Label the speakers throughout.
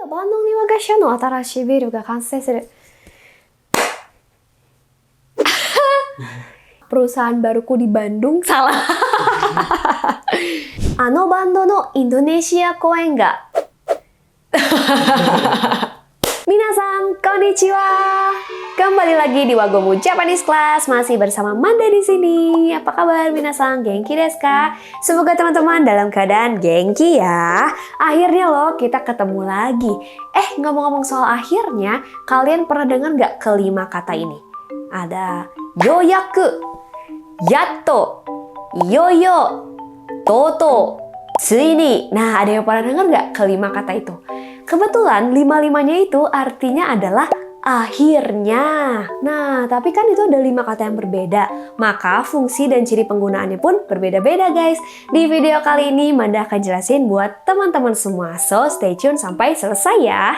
Speaker 1: バンドに我が社の新しいビルが完成する. Perusahaan baruku di Bandung salah. Ano bando no Indonesia koen ga? Minasan, konnichiwa. Kembali lagi di Wagomu Japanese Class, masih bersama Manda di sini. Apa kabar minasan? Genki desu ka? Semoga teman-teman dalam keadaan genki ya. Akhirnya loh kita ketemu lagi. Ngomong-ngomong soal akhirnya, kalian pernah dengar nggak kelima kata ini? Ada yoyaku, yatto, yoyo, toto, tsuini. Nah, ada yang pernah dengar nggak kelima kata itu? Kebetulan lima-limanya itu artinya adalah akhirnya. Nah, tapi kan itu ada 5 kata yang berbeda. Maka fungsi dan ciri penggunaannya pun berbeda-beda guys. Di video kali ini Manda akan jelasin buat teman-teman semua. So, stay tune sampai selesai ya.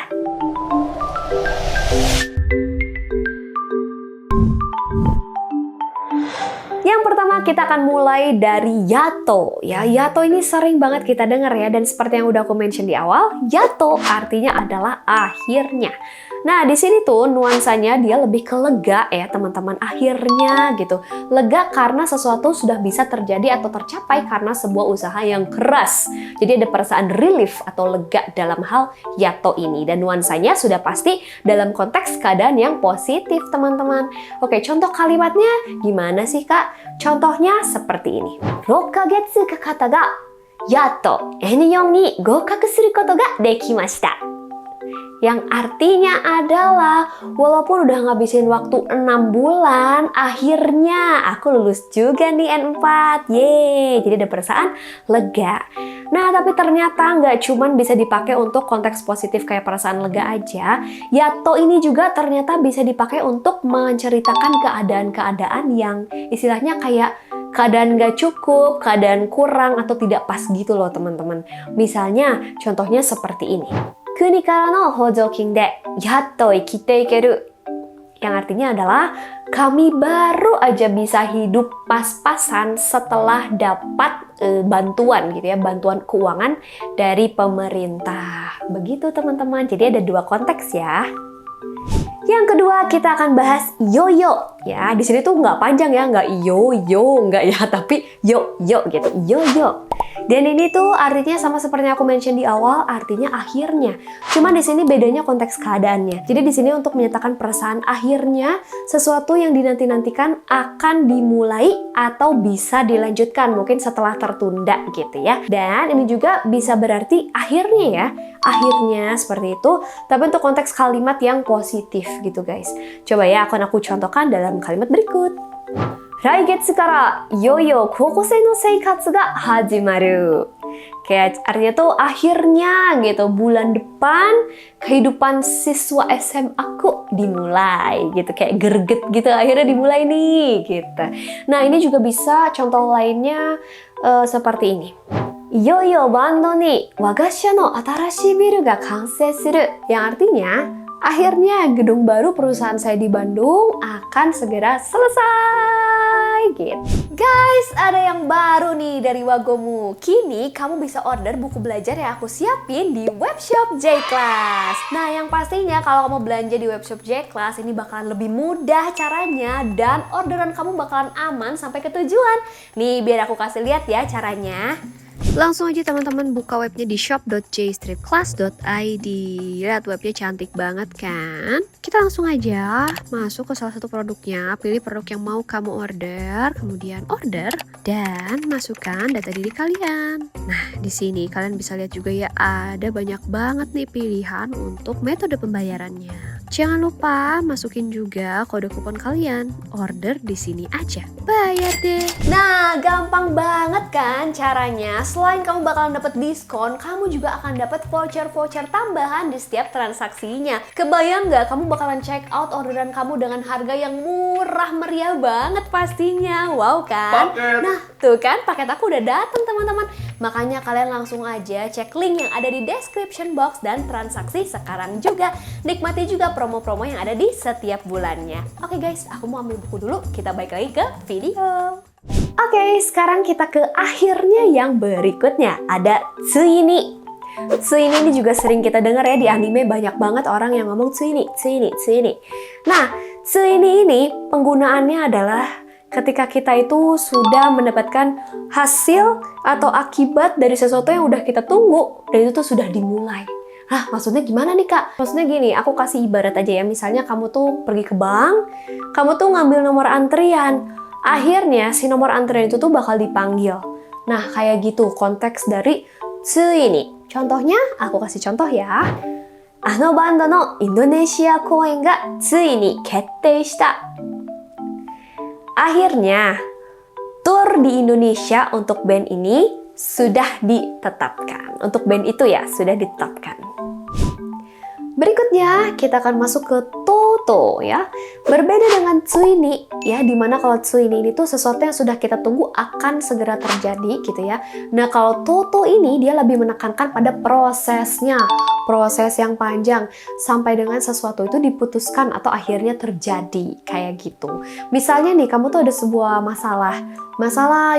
Speaker 1: Yang pertama kita akan mulai dari yato. Ya, yato ini sering banget kita dengar ya, dan seperti yang udah aku mention di awal, yato artinya adalah akhirnya. Nah, di sini tuh nuansanya dia lebih ke lega ya, teman-teman. Akhirnya gitu. Lega karena sesuatu sudah bisa terjadi atau tercapai karena sebuah usaha yang keras. Jadi ada perasaan relief atau lega dalam hal yato ini, dan nuansanya sudah pasti dalam konteks keadaan yang positif, teman-teman. Oke, contoh kalimatnya gimana sih, Kak? Contohnya seperti ini. 6ヶ月かかったが、やっと N4 に合格することができました. Yang artinya adalah walaupun udah ngabisin waktu 6 bulan, akhirnya aku lulus juga nih N4. Yeay, jadi ada perasaan lega. Nah, tapi ternyata nggak cuman bisa dipakai untuk konteks positif kayak perasaan lega aja. Yato ini juga ternyata bisa dipakai untuk menceritakan keadaan-keadaan yang istilahnya kayak keadaan nggak cukup, keadaan kurang, atau tidak pas gitu loh teman-teman. Misalnya, contohnya seperti ini. Kuni kara no hojokin de yatto ikite ikeru. Yang artinya adalah kami baru aja bisa hidup pas-pasan setelah dapat bantuan gitu ya, bantuan keuangan dari pemerintah. Begitu teman-teman. Jadi ada 2 konteks ya. Yang kedua kita akan bahas yoyo ya. Di sini tuh nggak panjang ya, nggak yoyo, nggak ya, tapi yo gitu, yoyo. Dan ini tuh artinya sama seperti yang aku mention di awal, artinya akhirnya. Cuma di sini bedanya konteks keadaannya. Jadi di sini untuk menyatakan perasaan akhirnya sesuatu yang dinanti-nantikan akan dimulai atau bisa dilanjutkan mungkin setelah tertunda gitu ya. Dan ini juga bisa berarti akhirnya ya. Akhirnya seperti itu, tapi untuk konteks kalimat yang positif gitu guys. Coba ya akan aku contohkan dalam kalimat berikut. 来月からいよいよ高校生の生活が始まる. Kayak artinya tuh akhirnya gitu, bulan depan kehidupan siswa SMA aku dimulai gitu, kayak greget gitu, akhirnya dimulai nih gitu. Nah, ini juga bisa contoh lainnya seperti ini. いよいよバンドに我が社の新しいビルが完成する. Yang artinya akhirnya gedung baru perusahaan saya di Bandung akan segera selesai gitu. Guys, ada yang baru nih dari Wagomu. Kini kamu bisa order buku belajar yang aku siapin di webshop J-Class. Nah, yang pastinya kalau kamu belanja di webshop J-Class ini bakalan lebih mudah caranya, dan orderan kamu bakalan aman sampai ke tujuan. Nih, biar aku kasih lihat ya caranya. Langsung aja teman-teman buka webnya di shop.jstripclass.id. Lihat webnya cantik banget kan? Kita langsung aja masuk ke salah satu produknya, pilih produk yang mau kamu order, kemudian order dan masukkan data diri kalian. Nah, di sini kalian bisa lihat juga ya, ada banyak banget nih pilihan untuk metode pembayarannya. Jangan lupa masukin juga kode kupon kalian. Order di sini aja. Bayar deh. Nah, gampang banget kan caranya? Selain kamu bakalan dapat diskon, kamu juga akan dapat voucher-voucher tambahan di setiap transaksinya. Kebayang nggak kamu bakalan check out orderan kamu dengan harga yang murah meriah banget pastinya. Wow kan? Paket. Nah, tuh kan paket aku udah datang teman-teman. Makanya kalian langsung aja cek link yang ada di description box dan transaksi sekarang juga. Nikmati juga promo-promo yang ada di setiap bulannya. Oke guys, aku mau ambil buku dulu. Kita balik lagi ke video. Oke, sekarang kita ke akhirnya yang berikutnya. Ada tsuini. Tsuini ini juga sering kita dengar ya di anime, banyak banget orang yang ngomong tsuini, tsuini, tsuini. Nah, tsuini ini penggunaannya adalah ketika kita itu sudah mendapatkan hasil atau akibat dari sesuatu yang udah kita tunggu dan itu tuh sudah dimulai. Nah, maksudnya gimana nih Kak? Maksudnya gini, aku kasih ibarat aja ya. Misalnya kamu tuh pergi ke bank, kamu tuh ngambil nomor antrian. Akhirnya si nomor antrian itu tuh bakal dipanggil. Nah, kayak gitu konteks dari tsuini. Contohnya, aku kasih contoh ya. Ano bando no Indonesia koen ga tsuini kettei shita. Akhirnya, tur di Indonesia untuk band ini sudah ditetapkan. Untuk band itu ya, sudah ditetapkan. Berikutnya, kita akan masuk ke toto ya. Berbeda dengan tsuini ya, dimana kalau tsuini ini tuh sesuatu yang sudah kita tunggu akan segera terjadi gitu ya. Nah, kalau toto ini dia lebih menekankan pada prosesnya. Proses yang panjang sampai dengan sesuatu itu diputuskan atau akhirnya terjadi kayak gitu. Misalnya nih, kamu tuh ada sebuah masalah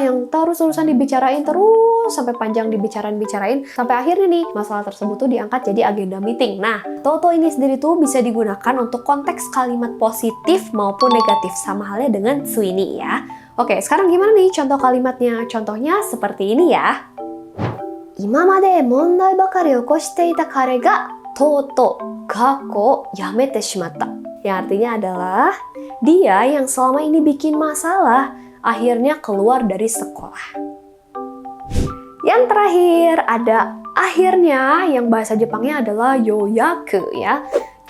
Speaker 1: yang terus-terusan dibicarain terus sampai panjang dibicarain sampai akhirnya nih masalah tersebut tuh diangkat jadi agenda meeting. Nah, toto ini sendiri tuh bisa digunakan untuk konteks kalimat positif maupun negatif, sama halnya dengan tsuini ya. Oke, sekarang gimana nih contoh kalimatnya? Contohnya seperti ini ya. 今まで問題ばかり起こしていた彼がとうとう学校を辞めてしまった。Yang artinya adalah dia yang selama ini bikin masalah akhirnya keluar dari sekolah. Yang terakhir ada akhirnya, yang bahasa Jepangnya adalah yoyaku ya.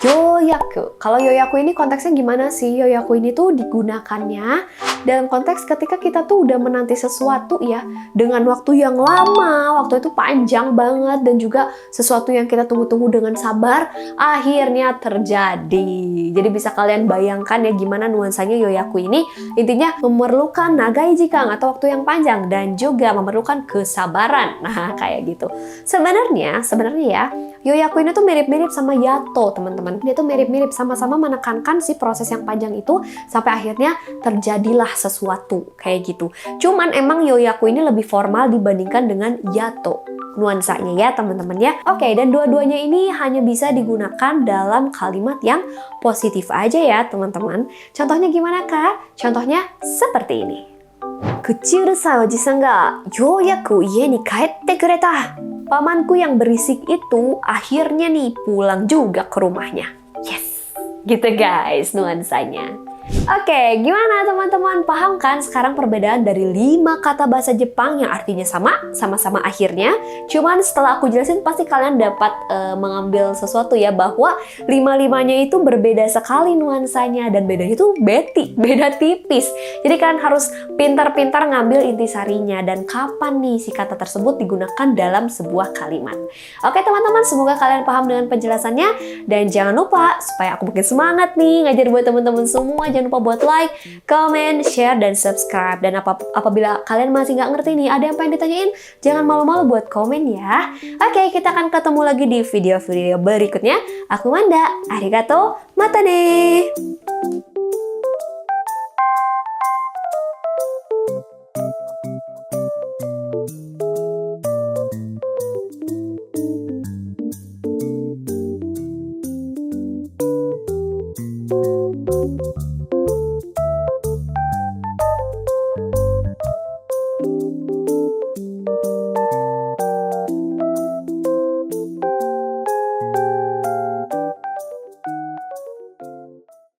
Speaker 1: Yoyaku. Kalau yoyaku ini konteksnya gimana sih? Yoyaku ini tuh digunakannya dalam konteks ketika kita tuh udah menanti sesuatu ya dengan waktu yang lama, waktu itu panjang banget dan juga sesuatu yang kita tunggu-tunggu dengan sabar akhirnya terjadi. Jadi bisa kalian bayangkan ya gimana nuansanya yoyaku ini. Intinya memerlukan nagai jikang atau waktu yang panjang dan juga memerlukan kesabaran. Nah, kayak gitu. Sebenarnya ya, yoyaku ini tuh mirip-mirip sama yato, teman-teman. Dia tuh mirip-mirip, sama-sama menekankan si proses yang panjang itu sampai akhirnya terjadilah sesuatu kayak gitu. Cuman emang yoyaku ini lebih formal dibandingkan dengan yato nuansanya ya teman-teman ya. Oke, dan dua-duanya ini hanya bisa digunakan dalam kalimat yang positif aja ya teman-teman. Contohnya gimana Kak? Contohnya seperti ini. Kuchi urusai oji-san ga youyaku ie ni kaette kureta. Pamanku yang berisik itu akhirnya nih pulang juga ke rumahnya. Yes, gitu guys nuansanya. Oke, gimana teman-teman? Paham kan sekarang perbedaan dari 5 kata bahasa Jepang yang artinya sama-sama akhirnya? Cuman setelah aku jelasin pasti kalian dapat mengambil sesuatu ya, bahwa 5-5-nya itu berbeda sekali nuansanya dan bedanya itu beda tipis. Jadi kalian harus pintar-pintar ngambil intisarinya dan kapan nih si kata tersebut digunakan dalam sebuah kalimat. Oke teman-teman, semoga kalian paham dengan penjelasannya dan jangan lupa supaya aku makin semangat nih ngajar buat teman-teman semua. Jangan lupa buat like, comment, share, dan subscribe. Dan apabila kalian masih nggak ngerti nih, ada yang pengen ditanyain, jangan malu-malu buat komen ya. Oke, kita akan ketemu lagi di video-video berikutnya. Aku Manda, arigato, mata ne!